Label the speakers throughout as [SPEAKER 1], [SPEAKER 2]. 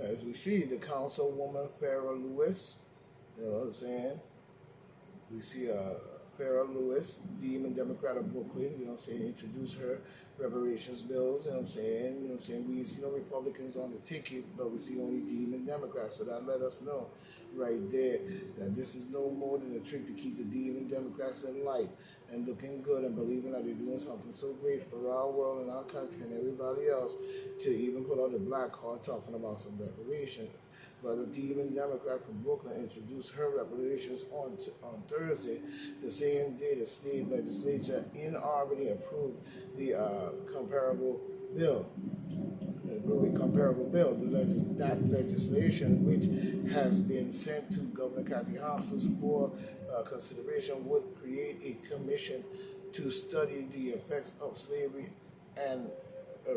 [SPEAKER 1] As we see, the councilwoman Farrah Lewis, you know what I'm saying? We see Farrah Lewis, Demon Democrat of Brooklyn, you know what I'm saying, introduce her reparations bills, you know what I'm saying? You know what I'm saying? We see no Republicans on the ticket, but we see only Demon Democrats. So that let us know right there that this is no more than a trick to keep the Demon Democrats in light and looking good and believing that they're doing something so great for our world and our country and everybody else to even put out the black card talking about some reparations. But the Demon Democrat from Brooklyn introduced her reparations on Thursday, the same day the state legislature in Albany approved the comparable bill. That legislation, which has been sent to Governor Kathy Hochul for consideration, would create a commission to study the effects of slavery and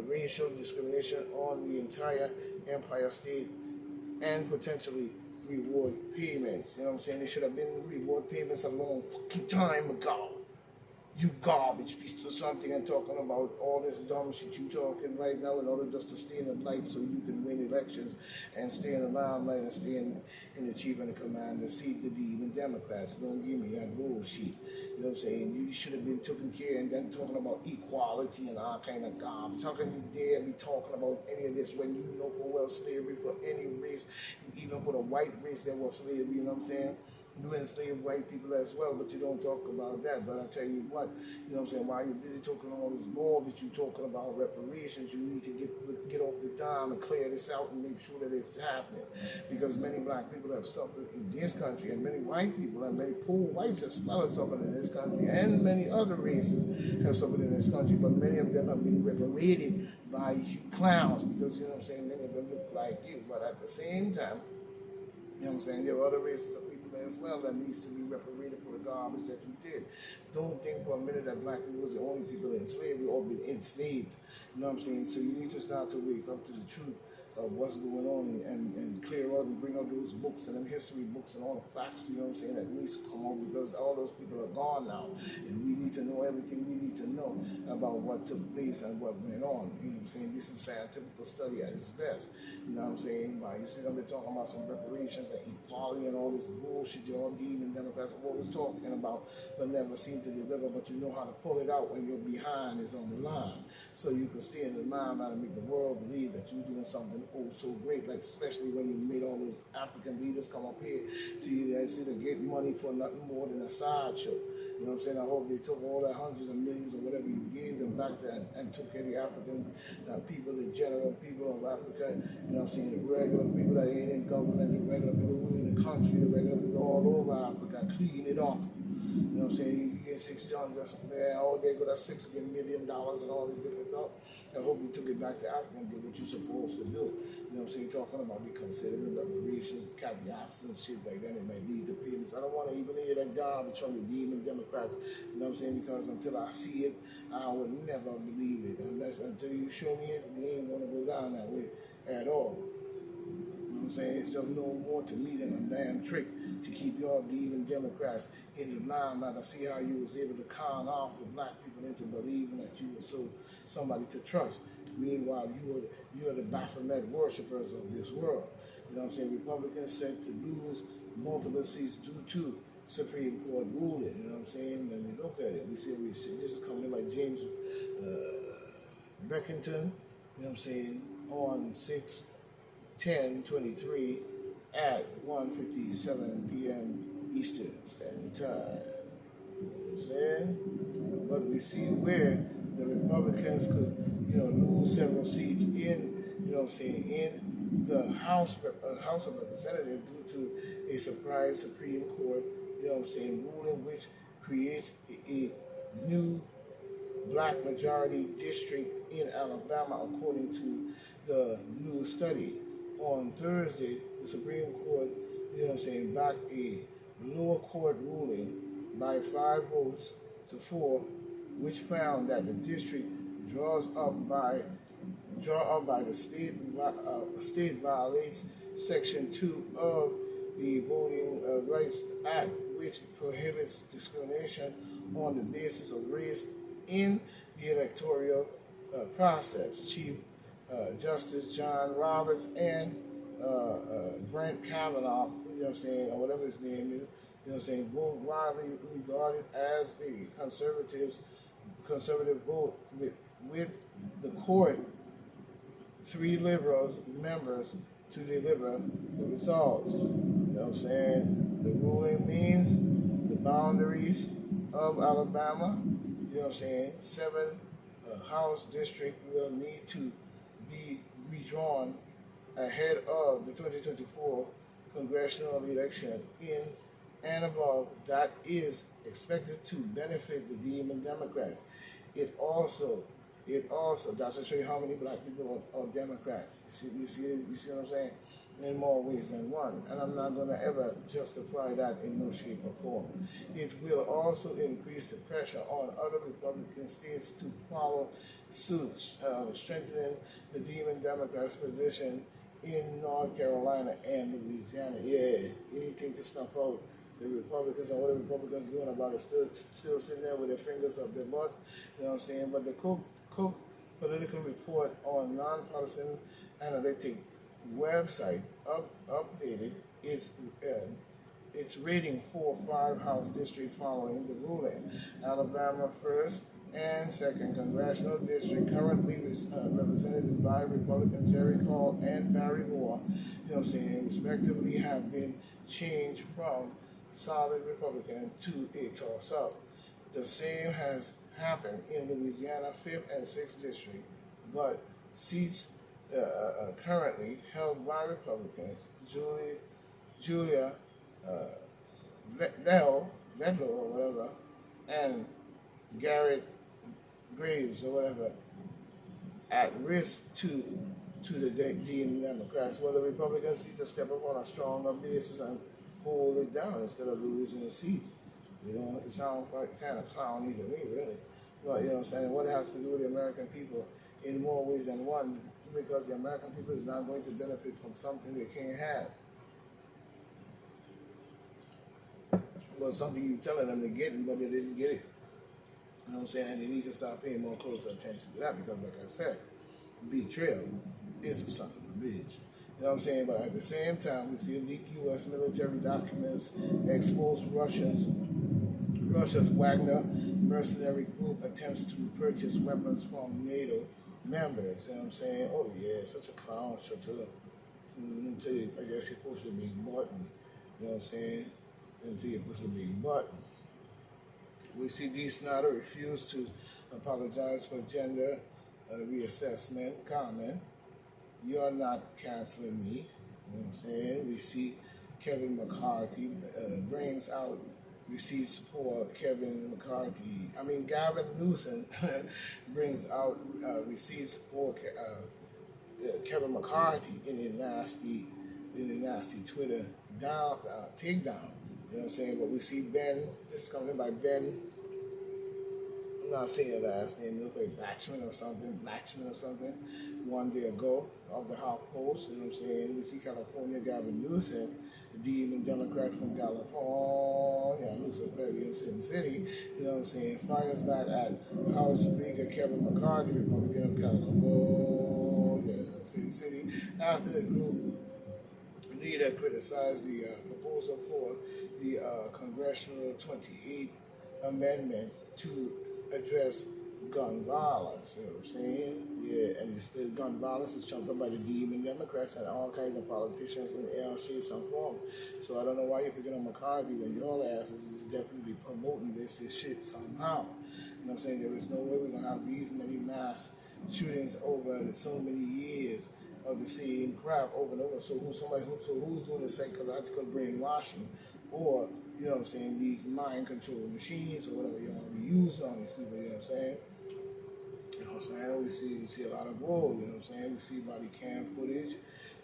[SPEAKER 1] racial discrimination on the entire Empire State and potentially reward payments. You know what I'm saying? There should have been reward payments a long fucking time ago. You garbage piece of something and talking about all this dumb shit you talking right now in order just to stay in the light so you can win elections and stay in the limelight and stay in the chief and the commander seat, the even Democrats. Don't give me that bullshit. You know what I'm saying? You should have been taken care and then talking about equality and all kind of garbage. How can you dare be talking about any of this when you know full well slavery for any race, even for the white race there was slavery, you know what I'm saying? You enslave white people as well, but you don't talk about that. But I tell you what, you know what I'm saying, while you're busy talking all this law that you're talking about reparations, you need to get off the dime and clear this out and make sure that it's happening. Because many black people have suffered in this country, and many white people and many poor whites as well have suffered in this country, and many other races have suffered in this country, but many of them have been reparated by you clowns, because you know what I'm saying, many of them look like you. But at the same time, you know what I'm saying, there are other races of people as well that needs to be reparated for the garbage that you did. Don't think for a minute that black people was the only people in slavery or been enslaved. You know what I'm saying? So you need to start to wake up to the truth of what's going on and clear out and bring out those books and them history books and all the facts, you know what I'm saying, that needs to come out, because all those people are gone now. And we need to know everything we need to know about what took place and what went on. You know what I'm saying? This is scientific study at its best. You know what I'm saying? You see them talking about some reparations and equality and all this bullshit y'all demon Democrats are always talking about, but never seem to deliver. But you know how to pull it out when your behind is on the line, so you can stay in the limelight and make the world believe that you're doing something so great. Like especially when you made all those African leaders come up here to the United States and get money for nothing more than a sideshow. You know what I'm saying? I hope they took all the hundreds of millions or whatever you gave them back to and took care of the African people, the general people of Africa. You know what I'm saying? The regular people that ain't in government, the regular people who in the country, the regular people all over Africa, clean it up. You know what I'm saying? You get 600, all day go that $6 million and all these different stuff. I hope you took it back to Africa and did what you're supposed to do. You know what I'm saying? Talking about the considering reparations, Kathy Oxen, shit like that, it might lead to payments. I don't want to even hear that garbage from the demon Democrats. You know what I'm saying? Because until I see it, I would never believe it. Until you show me it, they ain't going to go down that way at all. You know what I'm saying? It's just no more to me than a damn trick to keep y'all demon Democrats in the limelight. I see how you was able to con off the black people into believing that you were somebody to trust. Meanwhile, you are the Baphomet worshippers of this world. You know what I'm saying? Republicans said to lose multiple seats due to Supreme Court ruling. You know what I'm saying? When we look at it, we see this is coming in by James Beckington. You know what I'm saying? On 6/10/23 at 1:57 p.m. Eastern Standard Time. You know what I'm saying? But we see where the Republicans could, lose several seats in, you know what I'm saying, in the House of Representatives due to a surprise Supreme Court, you know what I'm saying, ruling which creates a new black majority district in Alabama, according to the new study. On Thursday, the Supreme Court, you know what I'm saying, backed a lower court ruling by 5 votes to 4, which found that the district draw up by the state violates Section 2 of the Voting Rights Act, which prohibits discrimination on the basis of race in the electoral process. Chief Justice John Roberts and Brent Kavanaugh, you know what I'm saying, or whatever his name is, you know what I'm saying, vote widely regarded as the conservative vote with the court, three liberals members to deliver the results. You know what I'm saying? The ruling means the boundaries of Alabama, you know what I'm saying, seven House district will need to be redrawn ahead of the 2024 congressional election in and above that is expected to benefit the Demon Democrats. It also that's to show you how many black people are Democrats. You see what I'm saying? In more ways than one. And I'm not gonna ever justify that in no shape or form. It will also increase the pressure on other Republican states to follow suit, strengthening the Demon Democrats' position in North Carolina and Louisiana. Yeah, anything to snuff out the Republicans and what the Republicans doing about it, still sitting there with their fingers up their butt, you know what I'm saying? But the Cook Political Report on Nonpartisan Analytic website updated its rating for five House districts following the ruling. Alabama first and second congressional district, currently represented by Republicans Jerry Call and Barry Moore, you know what I'm saying, respectively, have been changed from solid Republican to a toss-up. The same has happened in Louisiana 5th and 6th district, but seats currently held by Republicans, Julia Ledlow or whatever, and Garrett Graves or whatever, at risk to the Democrats. Well, the Republicans need to step up on a stronger basis and hold it down instead of losing the seats. You know, it sounds quite kind of clowny to me, really. But, you know what I'm saying, what it has to do with the American people in more ways than one, because the American people is not going to benefit from something they can't have. Well, something you're telling them they're getting, but they didn't get it. You know what I'm saying? And they need to start paying more close attention to that because, like I said, betrayal is a son of a bitch. You know what I'm saying? But at the same time, we see leaked U.S. military documents expose Russia's Wagner mercenary group attempts to purchase weapons from NATO members. You know what I'm saying? Oh yeah, such a clown, until I guess he pushed the big button. You know what I'm saying? Until you push the big button. We see Dee Snyder refuse to apologize for gender reassessment comment. You're not canceling me. You know what I'm saying? We see Kevin McCarthy brings out receipts for Gavin Newsom brings out receipts for Kevin McCarthy in a nasty Twitter takedown. You know what I'm saying? But we see Ben, this is coming by Ben, I'm not saying the last name, it looked like Blatchman or something, one day ago of the Huff Post. You know what I'm saying? We see California Gavin Newsom, the Demon Democrat from California, Lucas Perry in Sin City, you know what I'm saying, fires back at House Speaker Kevin McCarthy, Republican of California, Sin City, after the group leader criticized the proposal for the Congressional 28 Amendment to address gun violence. You know what I'm saying? Yeah, and the gun violence is trumped up by the Demon Democrats and all kinds of politicians in all shapes and forms. So I don't know why you're picking on McCarthy when your asses is definitely promoting this shit somehow. You know what I'm saying? There is no way we're going to have these many mass shootings over so many years of the same crap over and over. So who's doing the psychological brainwashing, or you know what I'm saying, these mind control machines or whatever you want to be used on these people? You know what I'm saying? You know what I'm saying? We see a lot of bull. You know what I'm saying? We see body cam footage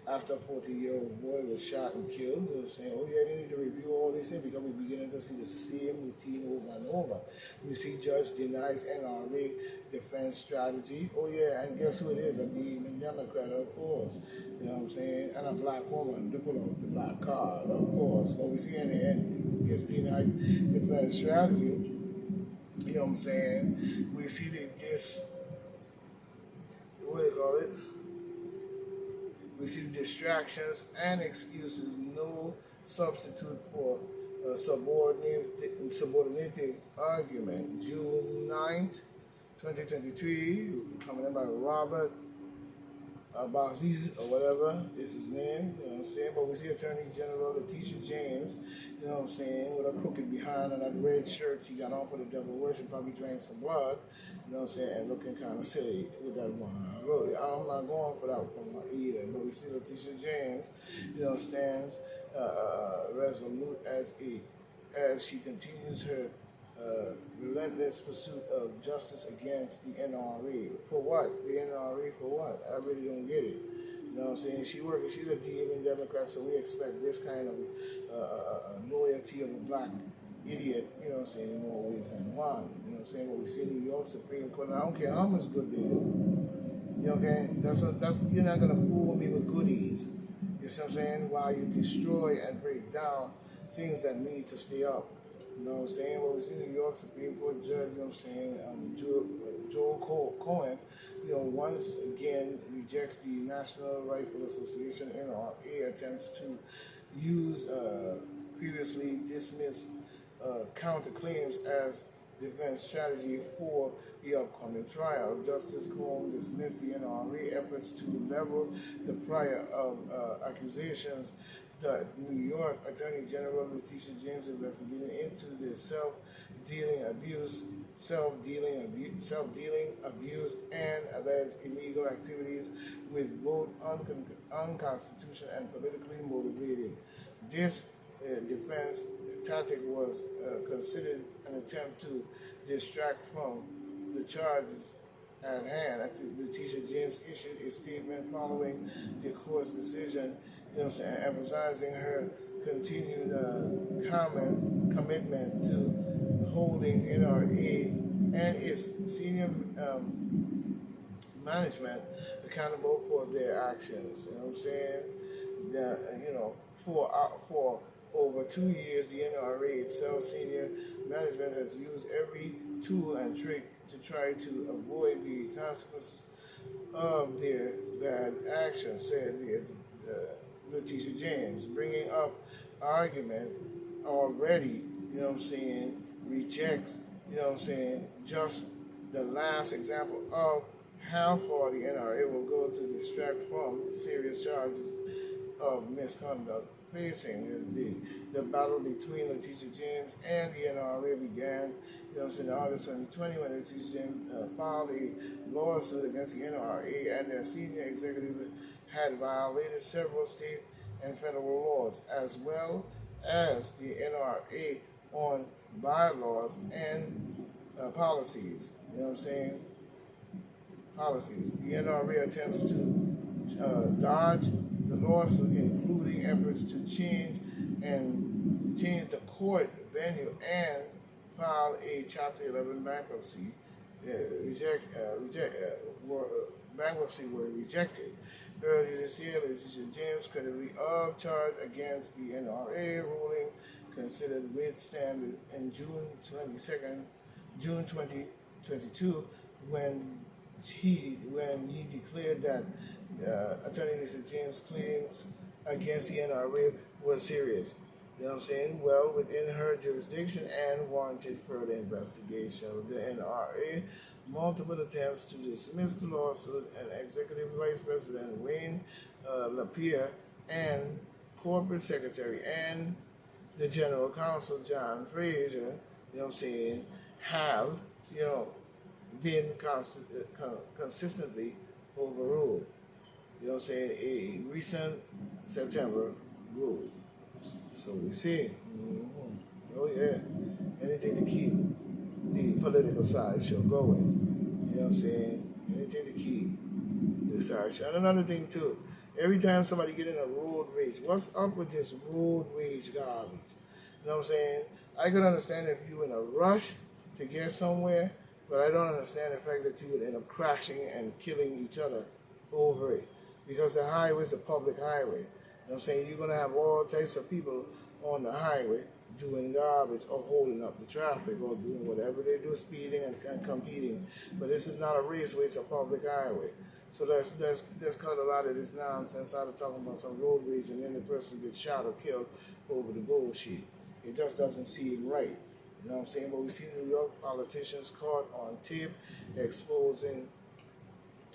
[SPEAKER 1] after a 14-year-old boy was shot and killed. You know what I'm saying? Oh yeah, they need to review all these things because we're beginning to see the same routine over and over. We see judge denies NRA defense strategy. Oh yeah, and guess who it is? A Demon Democrat, of course. You know what I'm saying? And a black woman to pull out the black card, of course. But we see in the end, gets denied defense strategy. You know what I'm saying? We see that this, what do you call it? We see distractions and excuses, no substitute for a subordinative argument. June 9th, 2023, coming in by Robert Abaziz or whatever is his name, you know what I'm saying? But we see Attorney General Letitia James, you know what I'm saying, with a crooked behind and that red shirt she got on for the devil worship, probably drank some blood, you know what I'm saying, and looking kind of silly with that one. Really, I'm not going for that one either, but we see Letitia James, you know, stands resolute as she continues her relentless pursuit of justice against the NRA. For what? The NRA for what? I really don't get it. You know what I'm saying? She's a demon Democrat, so we expect this kind of loyalty of a black idiot, you know what I'm saying, in more ways than one. You know what I'm saying? What we see in New York Supreme Court, I don't care how much good they do. You know, okay? You're not going to fool me with goodies. You see what I'm saying? While you destroy and break down things that need to stay up. You know what I'm saying? What we see in New York Supreme Court judge, you know what I'm saying, Joel Cohen, you know, once again rejects the National Rifle Association NRA attempts to use previously dismissed counterclaims as defense strategy for the upcoming trial. Justice Cohen dismissed the NRA efforts to level the prior accusations that New York Attorney General Letitia James investigated into the self-dealing abuse, and alleged illegal activities with both unconstitutional and politically motivated. This defense tactic was considered an attempt to distract from the charges at hand. Letitia James issued a statement following the court's decision, you know what I'm saying, emphasizing her continued commitment to holding NRA and its senior management accountable for their actions. You know what I'm saying? That, you know, for over 2 years, the NRA itself, senior management, has used every tool and trick to try to avoid the consequences of their bad actions, said Letitia James, bringing up argument already, you know what I'm saying, rejects, you know what I'm saying, just the last example of how far the NRA will go to distract from serious charges of misconduct facing. The battle between Letitia James and the NRA began, you know what I'm saying, in August 2020 when Letitia James filed a lawsuit against the NRA and their senior executive had violated several state and federal laws, as well as the NRA on bylaws and policies. You know what I'm saying? Policies. The NRA attempts to dodge the lawsuit, including efforts to change the court venue and file a Chapter 11 bankruptcy. Bankruptcy were rejected. Earlier this year, Letitia James credibly of charge against the NRA, ruling considered with standard in June 2022, when he declared that Attorney Letitia James' claims against the NRA were serious. You know what I'm saying? Well, within her jurisdiction and warranted further investigation. The NRA multiple attempts to dismiss the lawsuit, and Executive Vice President Wayne LaPierre and Corporate Secretary and the General Counsel John Fraser, you know what I'm saying, have, you know, been consistently overruled. You know what I'm saying? A recent September rule. So we see, oh yeah, anything to keep the political sideshow going. You know what I'm saying? Anything to keep the sideshow. And another thing too, every time somebody get in a road rage, what's up with this road rage garbage? You know what I'm saying? I could understand if you were in a rush to get somewhere, but I don't understand the fact that you would end up crashing and killing each other over it. Because the highway is a public highway. You know what I'm saying? You're going to have all types of people on the highway doing garbage or holding up the traffic or doing whatever they do, speeding and competing. But this is not a raceway, it's a public highway. So let's cut a lot of this nonsense out of talking about some road rage and then the person gets shot or killed over the bullshit. It just doesn't seem right. You know what I'm saying? But we see New York politicians caught on tape exposing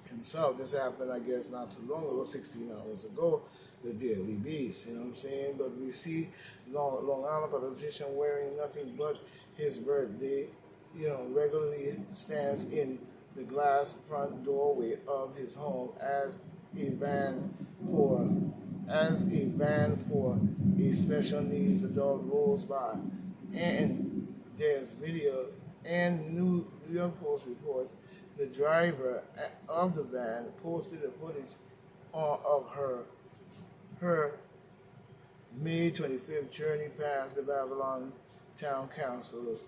[SPEAKER 1] himself. This happened, I guess, not too long ago, 16 hours ago, the Daily Beast, you know what I'm saying? But we see Long Island politician wearing nothing but his birthday, regularly stands in the glass front doorway of his home a van for a van for a special needs adult rolls by. And there's video and New York Post reports the driver of the van posted the footage of her May 25th journey past the Babylon Town Council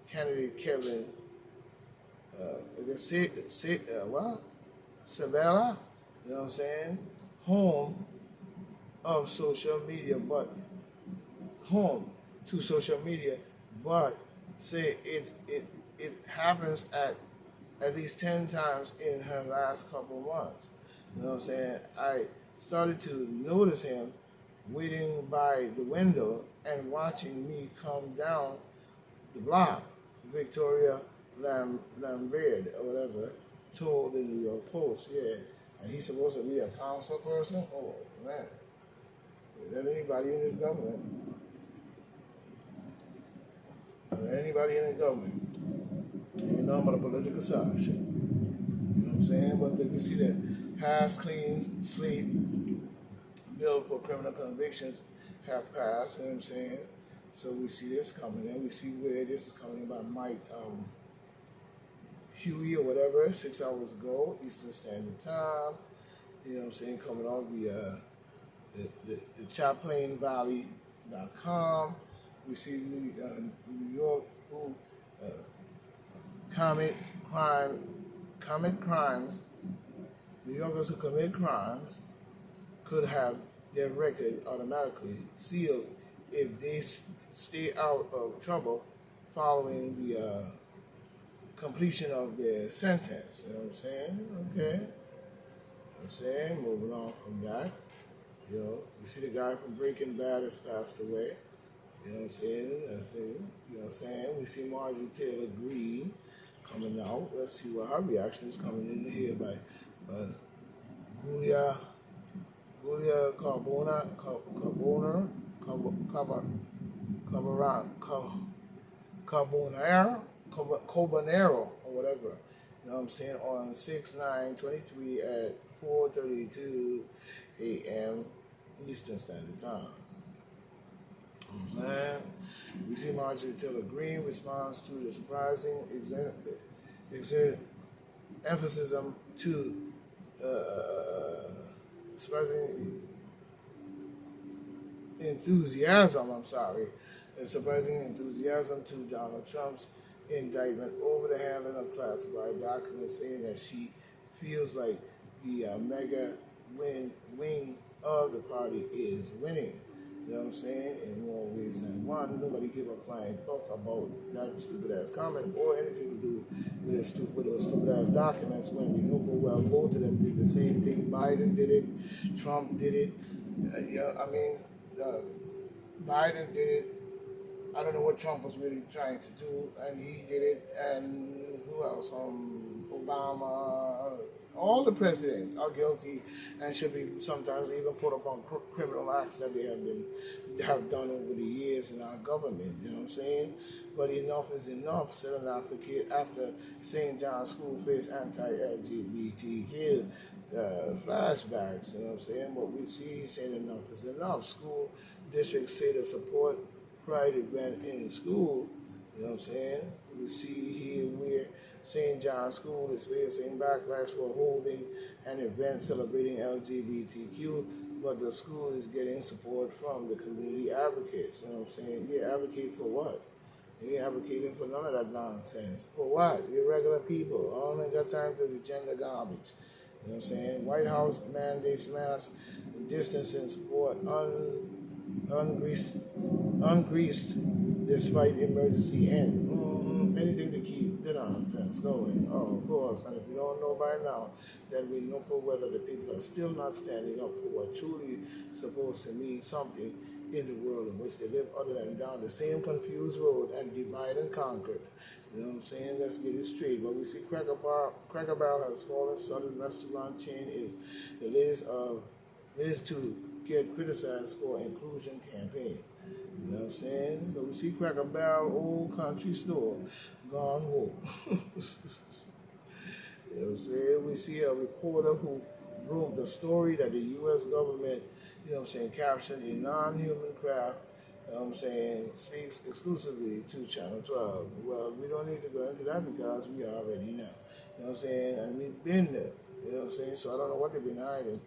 [SPEAKER 1] candidate Kevin Sabella, you know what I'm saying, home of social media, but home to social media, but say it happens at least 10 times in her last couple months. You know what I'm saying? I started to notice him waiting by the window and watching me come down the block. Victoria Lambert or whatever told the New York Post. Yeah, and he's supposed to be a council person. Oh man, is that anybody in this government? Is there anybody in the government? You know about the political side shit. You know what I'm saying? But we see that pass clean slate bill for criminal convictions have passed. You know what I'm saying? So we see this coming in. We see where this is coming in by Mike Huey or whatever, 6 hours ago, Eastern Standard Time. You know what I'm saying? Coming off the ChamplainValley.com. We see New York who commit crimes. New Yorkers who commit crimes could have their record automatically sealed if they stay out of trouble following the completion of their sentence. You know what I'm saying? Okay. You know what I'm saying? Moving on from that. We see the guy from Breaking Bad has passed away. You know what I'm saying? You know what I'm saying? We see Marjorie Taylor Greene coming out. Let's see what her reaction is coming in here by Julia Carbonero or whatever. You know what I'm saying? On 6/9/23 at 4:32 a.m. Eastern Standard Time. You know what I'm saying? We see Marjorie Taylor Greene responds to the surprising emphasis to surprising enthusiasm, surprising enthusiasm to Donald Trump's indictment over the handling of classified documents, saying that she feels like the mega wing of the party is winning. You know what I'm saying? In more ways than one. Nobody give a flying fuck about that stupid ass comment or anything to do with those stupid ass documents when we know full well both of them did the same thing. Biden did it, Trump did it. Biden did it. I don't know what Trump was really trying to do, and he did it. And who else? Obama. All the presidents are guilty and should be sometimes even put up on criminal acts that they have done over the years in our government. You know what I'm saying? But enough is enough. Said an advocate after St. John's School faced anti-LGBTQ flashbacks. You know what I'm saying? But we see saying enough is enough. School districts say to support Pride event in school. You know what I'm saying? We see here where St. John's School is facing backlash for holding an event celebrating LGBTQ, but the school is getting support from the community advocates. You know what I'm saying? Yeah, advocate for what? You ain't advocating for none of that nonsense. For what? You're regular people. I don't got time for the gender garbage. You know what I'm saying? White House mandates mask distancing support ungreased despite emergency end. Anything to keep it on. nonsense going. Oh, of course. And if you don't know by now, then we know for whether the people are still not standing up for what truly supposed to mean something in the world in which they live, other than down the same confused road and divide and conquer. You know what I'm saying? Let's get it straight. But we see Cracker Barrel has fallen. Southern restaurant chain is the latest to get criticized for inclusion campaign. You know what I'm saying? But we see Cracker Barrel, old country store, gone woke. You know what I'm saying? We see a reporter who broke the story that the U.S. government, you know what I'm saying, captured a non-human craft, you know what I'm saying, speaks exclusively to Channel 12. Well, we don't need to go into that because we already know. You know what I'm saying? And we've been there. You know what I'm saying? So I don't know what they've been hiding.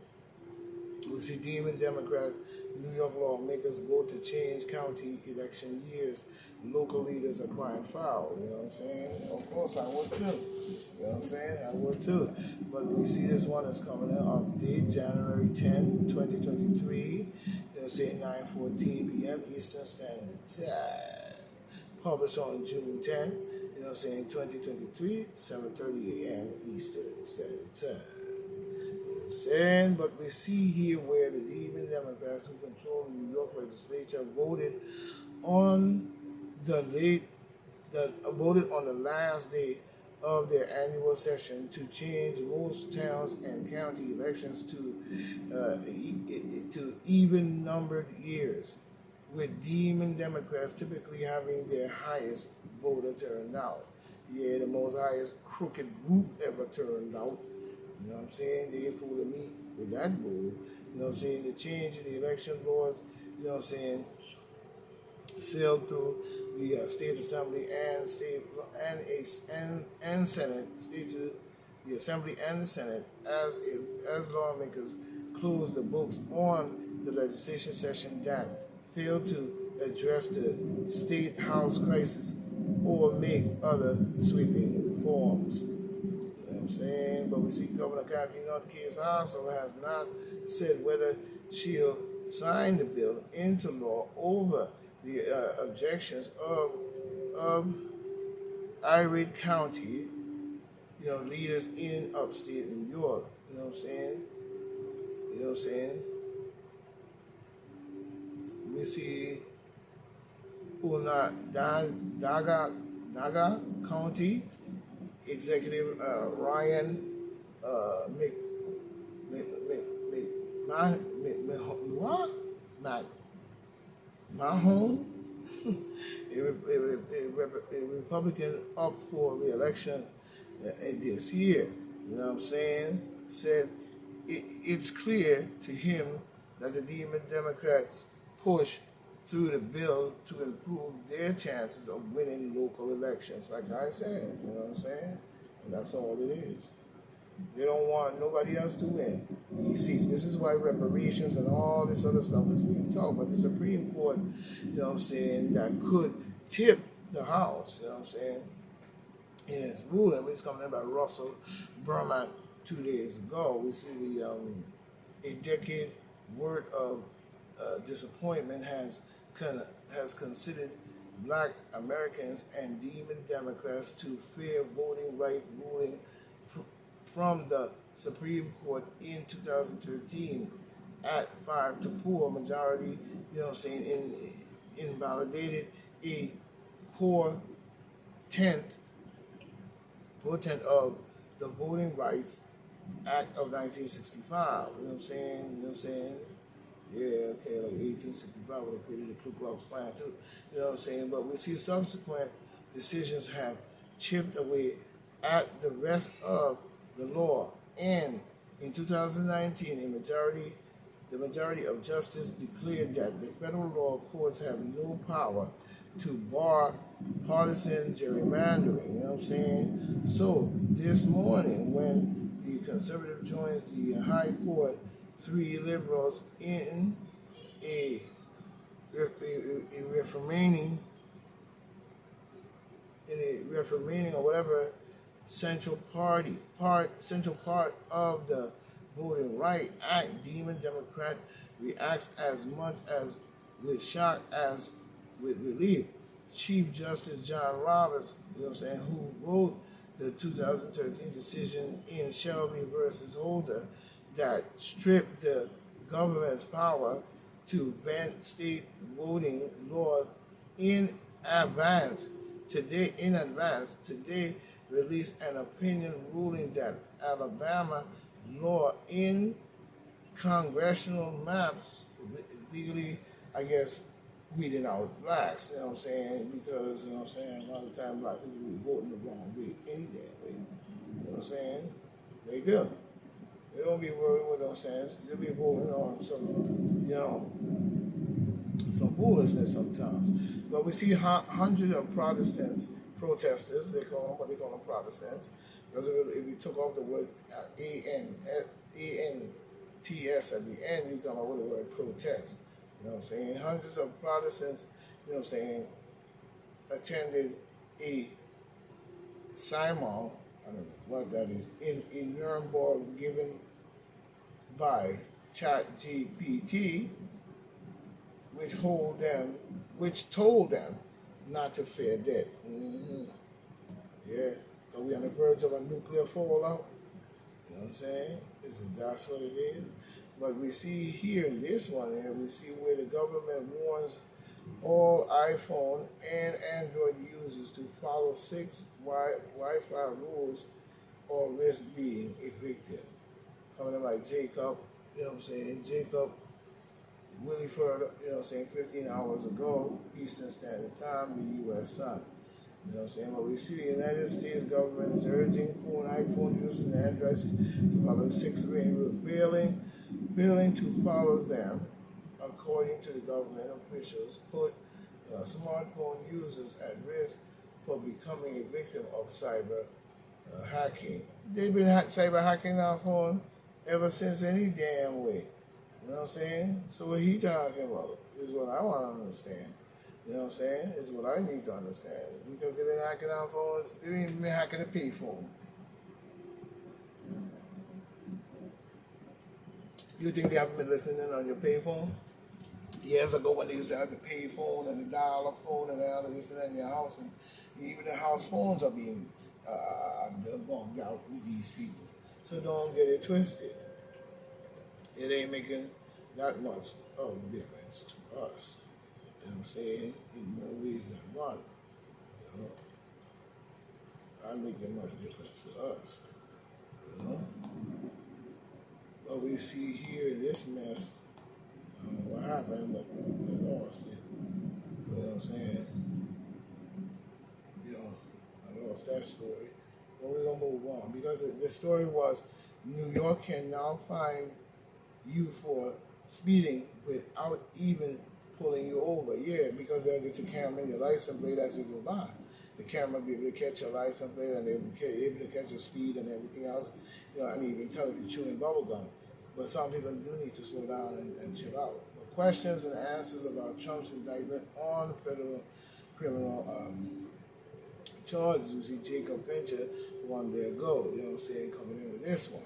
[SPEAKER 1] We see Demon Democrat New York lawmakers vote to change county election years. Local leaders are crying foul. You know what I'm saying? Of course, I would too. You know what I'm saying? I would too. But we see this one is coming up date January 10, 2023. You know what I'm saying? 9:14 p.m. Eastern Standard Time. Published on June 10. You know what I'm saying? 2023, 7:30 a.m. Eastern Standard Time. Saying, but we see here where the Demon Democrats who control the New York legislature voted on voted on the last day of their annual session to change most towns and county elections to even numbered years, with Demon Democrats typically having their highest voter turnout. Yeah, the most highest crooked group ever turned out. You know what I'm saying? They ain't fooling me with that bull. You know what I'm saying? The change in the election laws, you know what I'm saying, sailed through the state assembly and Senate, the assembly and the Senate as lawmakers closed the books on the legislation session that failed to address the state house crisis or make other sweeping reforms. I'm saying, but we see Governor Kathy North also has not said whether she'll sign the bill into law over the objections of irate county, you know, leaders in upstate New York. You know what I'm saying? You know what I'm saying? We see Daga County Executive Ryan Mahone, a Republican up for re-election this year. You know what I'm saying? Said it's clear to him that the Demon Democrats push through the bill to improve their chances of winning local elections. Like I said, you know what I'm saying? And that's all it is. They don't want nobody else to win. You see, this is why reparations and all this other stuff is being talked about. The Supreme Court, you know what I'm saying, that could tip the House, you know what I'm saying, in its ruling, which is coming in by Russell Berman 2 days ago. We see a decade worth of disappointment has considered Black Americans and Demon Democrats to fair voting right ruling from the Supreme Court in 2013 at 5-4 majority, you know what I'm saying, invalidated a core tent of the Voting Rights Act of 1965. You know what I'm saying? You know what I'm saying? Yeah, okay, like 1865 when they created the Ku Klux Klan too. You know what I'm saying? But we see subsequent decisions have chipped away at the rest of the law. And in 2019, the majority of justices declared that the federal law courts have no power to bar partisan gerrymandering. You know what I'm saying? So this morning, when the conservative joins the high court, 3 liberals in a reforming or whatever central part of the Voting Right Act, Demon Democrat reacts as much as with shock as with relief. Chief Justice John Roberts, you know what I'm saying, who wrote the 2013 decision in Shelby versus Holder that stripped the government's power to ban state voting laws in advance. Today released an opinion ruling that Alabama law in congressional maps legally, I guess, weeding out blacks, you know what I'm saying? Because, you know what I'm saying, a lot of the time black people be voting the wrong way any damn way. You know what I'm saying? They do. They don't be worried with no sense. They be voting on some, you know, some foolishness sometimes. But we see hundreds of protesters, they call them, what they call them Protestants, because if you took off the word A-N-T-S at the end, you come up with the word protest. You know what I'm saying? Hundreds of Protestants, you know what I'm saying, attended a sermon, I don't know what that is, in Nuremberg given by ChatGPT, which told them not to fear death. Yeah, are we on the verge of a nuclear fallout? You know what I'm saying? That's what it is. But we see here in this one here, we see where the government warns all iPhone and Android users to follow 6 Wi-Fi rules or risk being a victim. Coming in like Jacob, you know what I'm saying? Jacob Willie Further, you know what I'm saying, 15 hours ago, Eastern Standard Time, the U.S. Sun. You know what I'm saying? But we see the United States government is urging iPhone users and Androids to follow the 6 rule, failing to follow them, according to the government officials, put smartphone users at risk for becoming a victim of cyber hacking. They've been cyber hacking our phone ever since any damn way. You know what I'm saying? So what he talking about is what I want to understand. You know what I'm saying? Is what I need to understand. Because they've been hacking our phones, they've even been hacking the payphone. You think they haven't been listening in on your payphone? Years ago when they used to have the payphone and the dial-up phone and all of this and that in your house, and even the house phones are being bugged out with these people. So don't get it twisted. It ain't making that much of a difference to us. You know what I'm saying? In more ways than one. You know? Not making much difference to us. You know? But we see here this mess. I don't know what happened, but they lost it. You know what I'm saying? You know, I lost that story. But we're going to move on. Because the story was New York can now find you for speeding without even pulling you over. Yeah, because they'll get your camera and your license plate as you go by. The camera will be able to catch your license plate and they'll be able to catch your speed and everything else. You know, and even tell if you're chewing bubble gum. But some people do need to slow down and chill out. But questions and answers about Trump's indictment on federal criminal charges. You see Jacob Fincher 1 day ago, you know what I'm saying, coming in with this one.